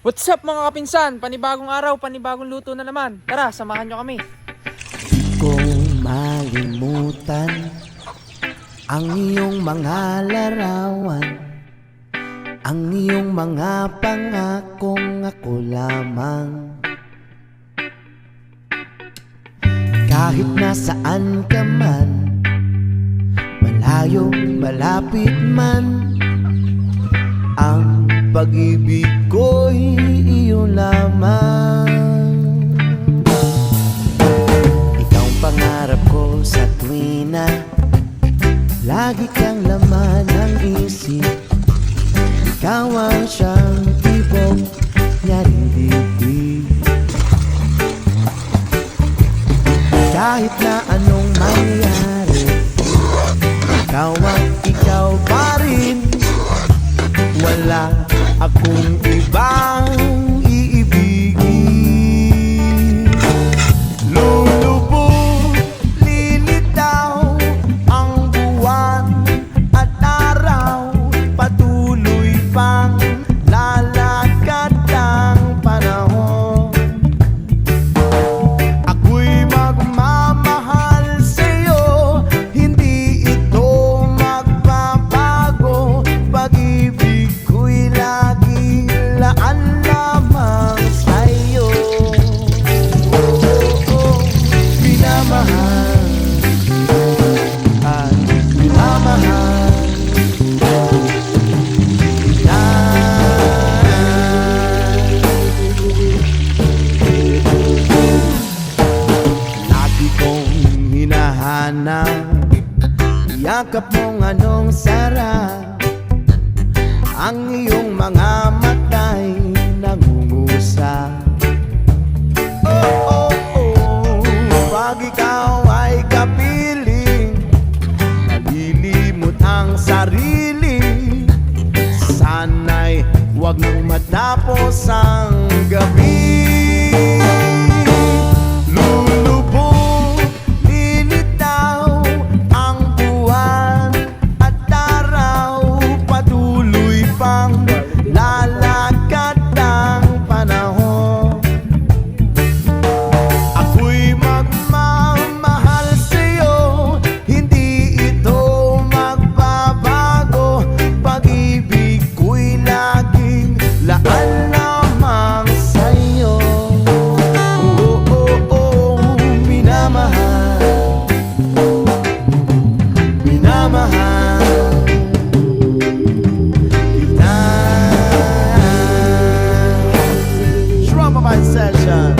What's up mga kapinsan? Panibagong araw, panibagong luto na naman. Tara, samahan nyo kami. Di ko malimutan ang iyong mga larawan, ang iyong mga pangakong ako lamang. Kahit nasaan ka man, malayo, malapit man, ang pag-ibig ko'y iyo lamang. Ikaw ang pangarap ko sa tuwina, lagi kang laman ng isip. Ikaw ang siyang tibok niyang dibdib. Kahit na anong mangyari, ikaw at ikaw pa rin. Wala akong ibang iibigin. Lulubog, lilitaw ang buwan at araw, patuloy pang lalakad ang panahon. Ako'y magmamahal sa'yo, hindi ito magbabago. Pag-ibig ko'y laging laan lamang sa'yo. Minamahal at minamahal kita. Lagi kong hinahanap yakap mong anong sarap, ang iyong mga mata'y nangungusap. Oh, oh, oh, pag ikaw ay kapiling, nalilimot ang sarili. Sana'y huwag nang matapos ang gabi. Lulubog, lilitaw ang buwan at araw, patuloy pang lalakad ang panahon. Ako'y magmamahal sa'yo, hindi ito magbabago. Pag-ibig ko'y laging laan lamang sa'yo. Oh, oh, oh, minamahal, minamahal kita. Trauma by session.